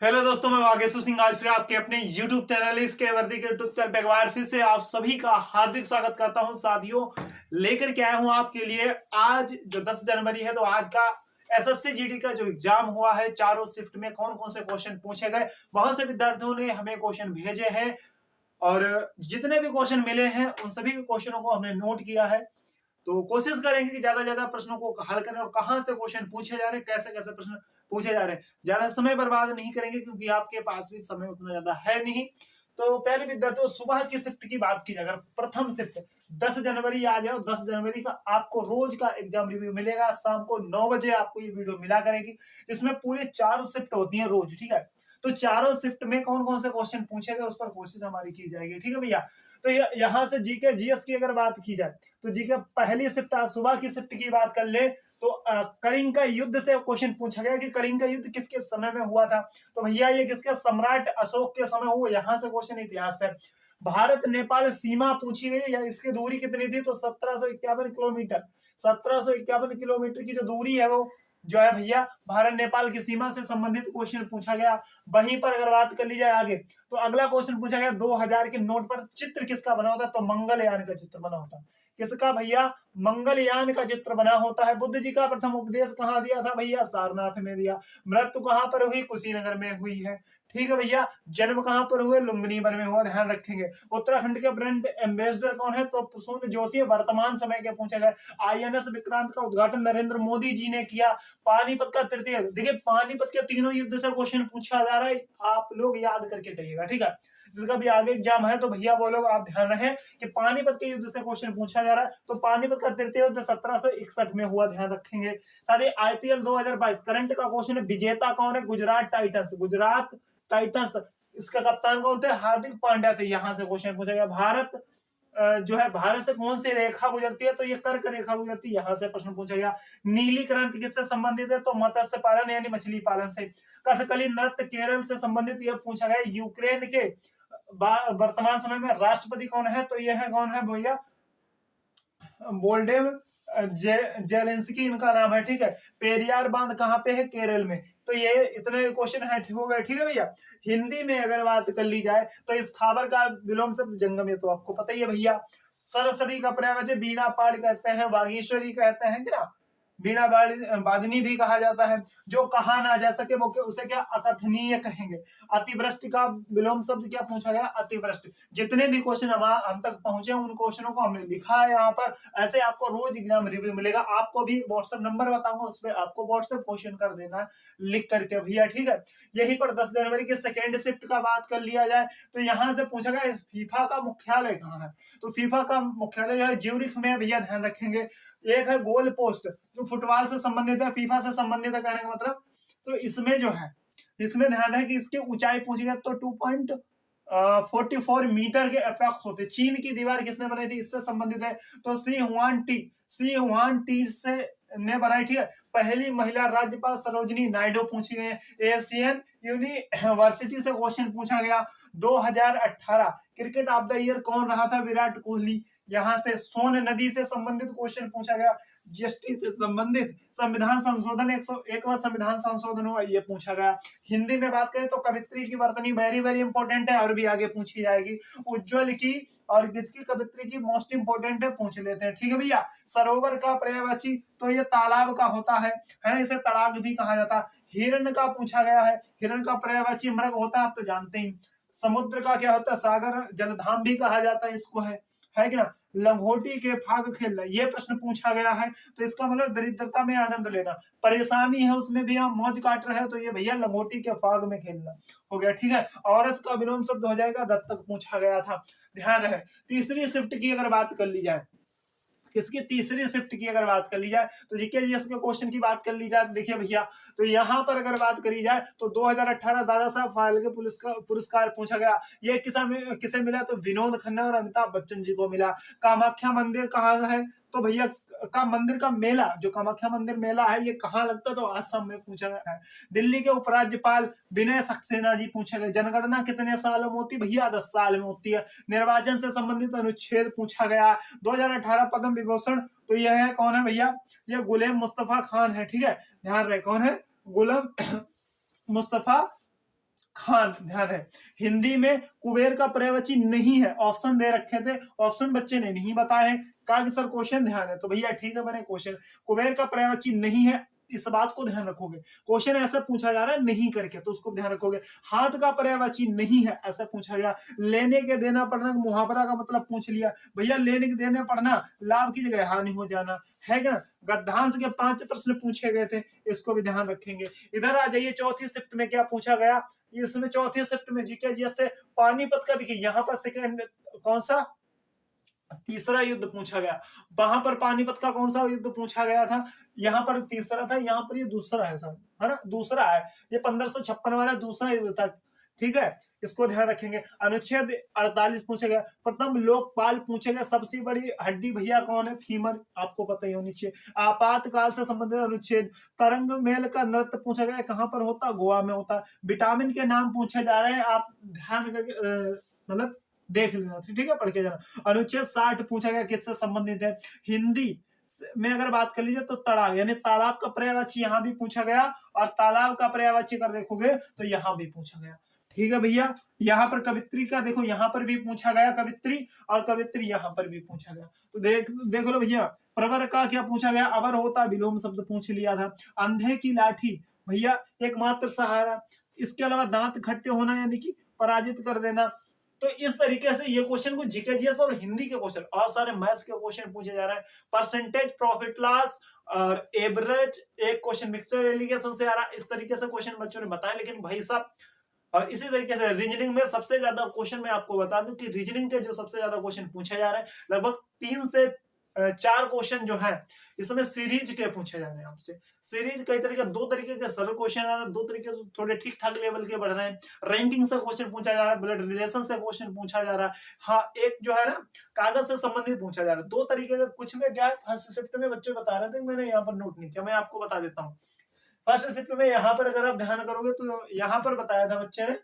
Hello दोस्तों, मैं वागेशु सिंह आज फिर आपके अपने YouTube चैनल इसके वर्दी के यूट्यूब चैनल पे एक बार फिर से आप सभी का हार्दिक स्वागत करता हूं। साथियों, लेकर के आया हूं आपके लिए आज जो 10 जनवरी है, तो आज का एसएससी जीडी का जो एग्जाम हुआ है, चारों शिफ्ट में कौन कौन से क्वेश्चन पूछे गए। बहुत से विद्यार्थियों ने हमें क्वेश्चन भेजे हैं और जितने भी क्वेश्चन मिले हैं उन सभी क्वेश्चनों को हमने नोट किया है। तो कोशिश करेंगे कि ज्यादा ज्यादा प्रश्नों को हल करें और कहां से क्वेश्चन पूछे जा रहे हैं, कैसे कैसे प्रश्न पूछे जा रहे हैं। ज्यादा समय बर्बाद नहीं करेंगे क्योंकि आपके पास भी समय उतना ज्यादा है नहीं। तो पहले विद्यार्थियों, सुबह की शिफ्ट की बात की जाए, अगर प्रथम शिफ्ट 10 जनवरी आ जाए, 10 जनवरी का आपको रोज का एग्जाम रिव्यू मिलेगा। शाम को 9 बजे आपको ये वीडियो मिला करेगी। इसमें पूरे 4 शिफ्ट होती है रोज, ठीक है। तो चारों शिफ्ट में कौन कौन से क्वेश्चन पूछे गए उस पर कोशिश हमारी की जाएगी, ठीक है भैया। तो यहाँ से जीके जीएस की अगर बात की जाए तो जीके पहली शिफ्ट सुबह की शिफ्ट की बात कर ले तो कलिंग का युद्ध से क्वेश्चन पूछा गया कि कलिंग का युद्ध किसके समय में हुआ था। तो भैया ये किसके, सम्राट अशोक के समय हुआ। यहाँ से क्वेश्चन इतिहास है। भारत नेपाल सीमा पूछी गई या इसकी दूरी कितनी थी, तो 1751 किलोमीटर। 1751 किलोमीटर की जो दूरी है वो जो है भैया भारत नेपाल की सीमा से संबंधित क्वेश्चन पूछा गया। वहीं पर अगर बात कर ली जाए आगे, तो अगला क्वेश्चन पूछा गया 2000 के नोट पर चित्र किसका बना होता है, तो मंगलयान का चित्र बना होता है। किसका भैया, मंगलयान का चित्र बना होता है। बुद्ध जी का प्रथम उपदेश कहाँ दिया था भैया, सारनाथ में दिया। मृत्यु कहाँ पर हुई, कुशीनगर में हुई है, ठीक है भैया। जन्म कहाँ पर हुए, लुम्बिनी वन में हुआ, ध्यान रखेंगे। उत्तराखंड के ब्रांड एम्बेसडर कौन है, तो प्रसून जोशी। वर्तमान समय के पूछे गए। आईएनएस विक्रांत का उद्घाटन नरेंद्र मोदी जी ने किया। पानीपत का तृतीय, देखिए पानीपत के तीनों युद्ध से क्वेश्चन पूछा जा रहा है, आप लोग याद करके जाइएगा, ठीक है। जिसका भी आगे एग्जाम है तो भैया वो लोग आप ध्यान रखें कि पानीपत के युद्ध से क्वेश्चन पूछा जा रहा है। तो पानीपत का तृतीय युद्ध 1761 में हुआ, ध्यान रखेंगे। साथ ही आईपीएल 2022 करंट का क्वेश्चन है, विजेता कौन है, गुजरात टाइटंस। गुजरात टाइटंस, इसका कप्तान कौन थे, हार्दिक पांड्या थे। यहां से क्वेश्चन पूछा गया। भारत जो है, भारत से कौन सी रेखा गुजरती है, तो ये कर्क रेखा गुजरती है। यहां से प्रश्न पूछा गया। नीली क्रांति किससे संबंधित है, तो मत्स्य पालन यानी मछली पालन से। कथकली नृत्य केरल से संबंधित, यह पूछा गया। यूक्रेन के वर्तमान समय में राष्ट्रपति कौन है, तो यह है कौन है भैया, बोल्डेव जेलेंस्की इनका नाम है, ठीक है। पेरियार बांध कहाँ पे है, केरल में। तो ये इतने क्वेश्चन है, हो गए, ठीक है भैया। हिंदी में अगर बात कर ली जाए तो स्थावर का विलोम शब्द जंगम, ये तो आपको पता ही है भैया। सरस्वती का प्रयोग बीणा पाड़ कहते हैं, बागेश्वरी कहते हैं कि ना, बीणा वादिनी भी कहा जाता है। जो कहा ना जा सके वो उसे क्या, अकथनीय कहेंगे। अतिवृष्टि का विलोम शब्द क्या पूछा गया, अतिवृष्टि। जितने भी क्वेश्चन हम तक पहुंचे उन क्वेश्चनों को हमने लिखा है यहाँ पर। ऐसे आपको रोज एग्जाम रिव्यू मिलेगा। आपको भी व्हाट्सएप नंबर बताऊंगा, उस पर आपको व्हाट्सएप क्वेश्चन कर देना लिख करके भैया, ठीक है। यही पर 10 जनवरी के सेकेंड शिफ्ट का बात कर लिया जाए तो यहाँ से पूछा गया फीफा का मुख्यालय कहाँ है, तो फीफा का मुख्यालय है ज्यूरिख में भैया, ध्यान रखेंगे। एक है गोल पोस्ट जो फुटबॉल से संबंधित है, फीफा से संबंधित है कहने का मतलब। तो इसमें जो है, इसमें ध्यान है कि इसकी ऊंचाई पूछी गई तो 2.44 मीटर के अप्रॉक्स होते। चीन की दीवार किसने बनाई थी, इससे संबंधित है, तो सी हुआन टी से ने बनाई, ठीक है। पहली महिला राज्यपाल सरोजनी नायडू पूछी गई। एशियन यूनिवर्सिटी से क्वेश्चन पूछा गया। 2018 क्रिकेट ऑफ द ईयर कौन रहा था, विराट कोहली। यहां से सोन नदी से संबंधित क्वेश्चन पूछा गया। जीएसटी से संबंधित संविधान संशोधन 101वां संविधान संशोधन हुआ, ये पूछा गया। हिंदी में बात करें तो कवित्री की वर्तनी वेरी वेरी इंपॉर्टेंट है और भी आगे पूछी जाएगी। उज्जवल की और किसकी, कवित्री की मोस्ट इंपॉर्टेंट है, पूछ लेते हैं, ठीक है भैया। सरोवर का पर्यायवाची, तो ये तालाब का होता है ना, इसे तड़ाग भी कहा जाता है। हिरण का पूछा गया है, हिरण का पर्यायवाची मृग होता है, आप तो जानते ही। समुद्र का क्या होता है, सागर जलधाम भी कहा जाता है इसको, है कि ना। लंगोटी के फाग खेलना, ये प्रश्न पूछा गया है, तो इसका मतलब दरिद्रता में आनंद लेना। परेशानी है उसमें भी हम मौज काट रहे हैं, तो ये भैया लंगोटी के फाग में खेलना हो गया, ठीक है। औरस का विलोम शब्द हो जाएगा दत्तक, पूछा गया था, ध्यान रहे। तीसरी शिफ्ट की अगर बात कर ली जाए, किसकी, तीसरी शिफ्ट की अगर बात कर ली जाए तो जीके जीएस के क्वेश्चन की बात कर ली जाए, देखिए भैया। तो यहाँ पर अगर बात करी जाए तो 2018 दादा साहब फाल्के पुरस्कार पूछा गया। ये किसे मिला, तो विनोद खन्ना और अमिताभ बच्चन जी को मिला। कामाख्या मंदिर कहाँ है, तो भैया का मंदिर का मेला, जो कामाख्या मंदिर मेला है, ये कहाँ लगता है, तो असम में पूछा गया है। दिल्ली के उपराज्यपाल विनय सक्सेना जी पूछे गए। जनगणना कितने साल में होती, भैया 10 साल में होती है। निर्वाचन से संबंधित अनुच्छेद पूछा गया। 2018 पद्म विभूषण, तो यह है कौन है भैया, यह गुलाम मुस्तफा खान है, ठीक है, ध्यान रहे कौन है, गुलाम मुस्तफा खान, ध्यान है। हिंदी में कुबेर का पर्यायवाची नहीं है, ऑप्शन दे रखे थे, ऑप्शन बच्चे ने नहीं बताए हैं, कहा कि सर क्वेश्चन ध्यान है, तो भैया ठीक है, मैंने क्वेश्चन कुबेर का पर्यायवाची नहीं है, इस बात को ध्यान रखोगे। क्वेश्चन ऐसा पूछा जा रहा है नहीं करके, तो उसको ध्यान रखोगे। हाथ का पर्यायवाची नहीं है, ऐसा पूछा गया। लेने के देना पढ़ना मुहावरा का मतलब पूछ लिया, भैया लेने के देने पढ़ना लाभ की जगह हानि हो जाना है क्या। गद्यांश के 5 प्रश्न पूछे गए थे, इसको भी ध्यान रखेंगे। इधर आ जाइए, चौथी शिफ्ट में क्या पूछा गया। इसमें चौथी शिफ्ट में जीके जीएस से पानीपत का, देखिए यहाँ पर सेकंड कौन सा, तीसरा युद्ध पूछा गया। वहां पर पानीपत का कौन सा युद्ध पूछा गया था, यहाँ पर तीसरा था, यहाँ पर ये दूसरा है सर, है ना, दूसरा है। ये 1556 वाला दूसरा युद्ध था, ठीक है, इसको ध्यान रखेंगे। अनुच्छेद 48 पूछा गया। प्रथम लोकपाल पूछे गए। सबसे बड़ी हड्डी भैया कौन है, फीमर, आपको पता ही होनी चाहिए। आपातकाल से संबंधित अनुच्छेद। तरंग मेल का नृत्य पूछा गया, कहां पर होता, गोवा में होता। विटामिन के नाम पूछे जा रहे हैं, आप ध्यान करके मतलब देख लेना, ठीक है, पढ़ के जाना। अनुच्छेद 60 पूछा गया, किससे संबंधित है। हिंदी में अगर बात कर लीजिए तो तालाब, यानी तालाब का पर्यायवाची यहाँ भी पूछा गया, और तालाब का पर्यायवाची अगर देखोगे तो यहाँ भी पूछा गया, ठीक है भैया। यहाँ पर कवित्री का देखो, यहाँ पर भी पूछा गया कवित्री, और कवित्री यहाँ पर भी पूछा गया। तो देख लो भैया। प्रवर का क्या पूछा गया, अवर होता, विलोम शब्द पूछ लिया था। अंधे की लाठी, भैया एकमात्र सहारा। इसके अलावा दांत खट्टे होना, यानी कि पराजित कर देना। तो इस तरीके से ये क्वेश्चन को जीके जीएस और हिंदी के क्वेश्चन और सारे मैथ्स के क्वेश्चन पूछे जा रहे हैं। परसेंटेज, प्रॉफिट लॉस और एवरेज, एक क्वेश्चन मिक्सचर एलिगेशन से आ रहा है। इस तरीके से क्वेश्चन बच्चों ने बताया। लेकिन भाई साहब, और इसी तरीके से रीजनिंग में सबसे ज्यादा क्वेश्चन मैं आपको बता दूं कि रीजनिंग के जो सबसे ज्यादा क्वेश्चन पूछे जा रहे हैं, लगभग 3 से 4 क्वेश्चन जो है इसमें सीरीज के पूछे जा रहे हैं आपसे। सीरीज कई तरीके, 2 तरीके के सरल क्वेश्चन आ रहे हैं, 2 तरीके से थोड़े ठीक ठाक लेवल के बढ़ रहे हैं। रैंकिंग से क्वेश्चन पूछा जा रहा है, ब्लड रिलेशन से क्वेश्चन पूछा जा रहा है। हाँ, एक जो है ना कागज से संबंधित पूछा जा रहा है। 2 तरीके का, कुछ में क्या है, फर्स्ट शिफ्ट में बच्चे बता रहे थे, मैंने यहाँ पर नोट नहीं किया, मैं आपको बता देता हूँ। फर्स्ट शिफ्ट में यहाँ पर अगर आप ध्यान करोगे तो यहाँ पर बताया था बच्चे ने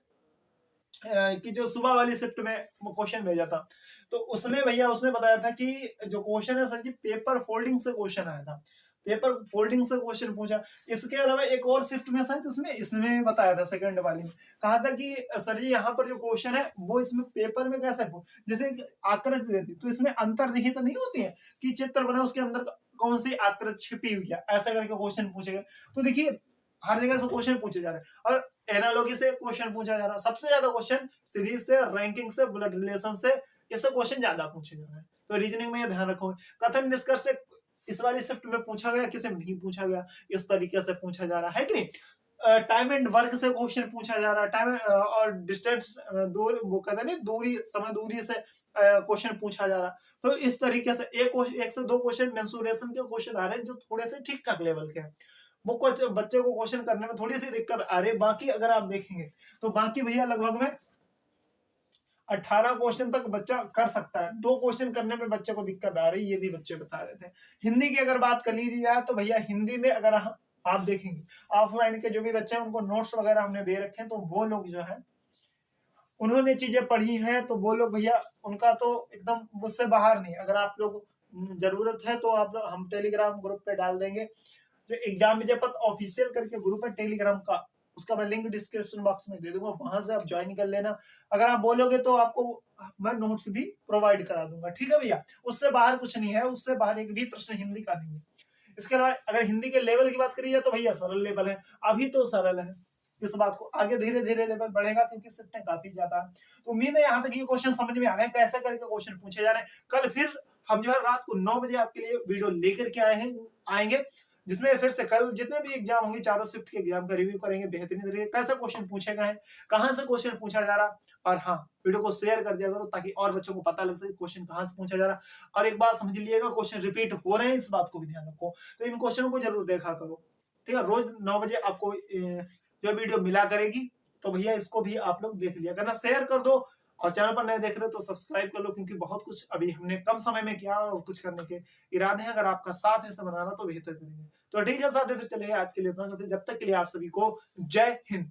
कि जो सुबह वाली शिफ्ट में क्वेश्चन भेजा था, तो उसमें भैया उसने बताया था कि जो क्वेश्चन है सर जी, पेपर फोल्डिंग से क्वेश्चन आया था, पेपर फोल्डिंग से क्वेश्चन पूछा। इसके अलावा एक और शिफ्ट में शायद इसमें बताया था, सेकंड वाली में कहा था कि सर जी यहाँ पर जो क्वेश्चन है वो इसमें पेपर में कैसे, जैसे आकृति देती तो इसमें अंतर्निहित नहीं होती है कि चित्र बना उसके अंदर कौन सी आकृति छिपी हुई है, ऐसा करके क्वेश्चन पूछेगा। तो देखिए हर जगह से क्वेश्चन पूछे जा रहे हैं, और एनालॉजी से क्वेश्चन पूछा जा रहा है। सबसे ज्यादा क्वेश्चन सीरीज से, रैंकिंग से, ब्लड रिलेशन से, ये सब क्वेश्चन ज्यादा पूछे जा रहे हैं। तो रीजनिंग में ये ध्यान रखोगे। कथन निष्कर्ष से इस वाली शिफ्ट में पूछा गया, किसे नहीं पूछा गया, इस तरीके से पूछा जा रहा है कि नहीं। टाइम एंड वर्क से क्वेश्चन पूछा जा रहा है, टाइम और डिस्टेंस, दूर, वो कहते हैं दूरी, समय दूरी से क्वेश्चन पूछा जा रहा है। तो इस तरीके से एक से 2 क्वेश्चन मेंसुरेशन के क्वेश्चन आ रहे हैं जो थोड़े से ठीक ठाक लेवल के हैं, वो कुछ बच्चे को क्वेश्चन करने में थोड़ी सी दिक्कत आ रही है। बाकी अगर आप देखेंगे तो बाकी भैया लगभग में 18 क्वेश्चन तक बच्चा कर सकता है। 2 क्वेश्चन करने में बच्चे को दिक्कत आ रही है, ये भी बच्चे बता रहे थे। हिंदी की अगर बात कर ली जाए तो भैया हिंदी में अगर आप देखेंगे ऑफलाइन के जो भी बच्चे हैं उनको नोट्स वगैरह हमने दे रखे हैं, तो वो लोग जो है उन्होंने चीजें पढ़ी हैं, तो वो लोग भैया उनका तो एकदम मुझसे बाहर नहीं। अगर आप लोग जरूरत है तो आप लोग, हम टेलीग्राम ग्रुप पे डाल देंगे, जो एग्जाम विजय पथ ऑफिशियल करके ग्रुप है टेलीग्राम का, उसका मैं लिंक डिस्क्रिप्शन बॉक्स में दे दूंगा, वहां से आप ज्वाइन कर लेना। अगर आप बोलोगे तो आपको मैं नोट्स भी प्रोवाइड करा दूंगा, ठीक है भैया। उससे बाहर कुछ नहीं है, उससे बाहर एक भी प्रश्न हिंदी का नहीं है। इसके अलावा अगर हिंदी के लेवल की बात करी जाए तो भैया सरल लेवल है, अभी तो सरल है। इस बात को आगे धीरे धीरे लेवल बढ़ेगा, क्योंकि शिफ्टें काफी ज्यादा है। तो उम्मीद है यहाँ तक ये क्वेश्चन समझ में आ गए, कैसे करके क्वेश्चन पूछे जा रहे हैं। कल फिर हम जो है रात को 9 बजे आपके लिए वीडियो लेकर के आएंगे, जिसमें फिर से कल जितने भी एग्जाम होंगे, चारों शिफ्ट के एग्जाम का रिव्यू करेंगे बेहतरीन तरीके, कैसे क्वेश्चन पूछे गए हैं, कहां से क्वेश्चन पूछा जा रहा। और हाँ, वीडियो को शेयर कर दिया करो ताकि और बच्चों को पता लग सके क्वेश्चन कहां से पूछा जा रहा। और एक बात समझ लीजिएगा, क्वेश्चन रिपीट हो रहे हैं, इस बात को भी ध्यान रखो। तो इन क्वेश्चनों को जरूर देखा करो, ठीक है। रोज 9 बजे आपको जो वीडियो मिला करेगी, तो भैया इसको भी आप लोग देख लिया करना, शेयर कर दो। और चैनल पर नए देख रहे हो तो सब्सक्राइब कर लो, क्योंकि बहुत कुछ अभी हमने कम समय में किया और कुछ करने के इरादे हैं। अगर आपका साथ ऐसा बनाना तो बेहतर करेंगे। तो ठीक है साथ, फिर चलिए आज के लिए इतना, जब तक के लिए आप सभी को जय हिंद।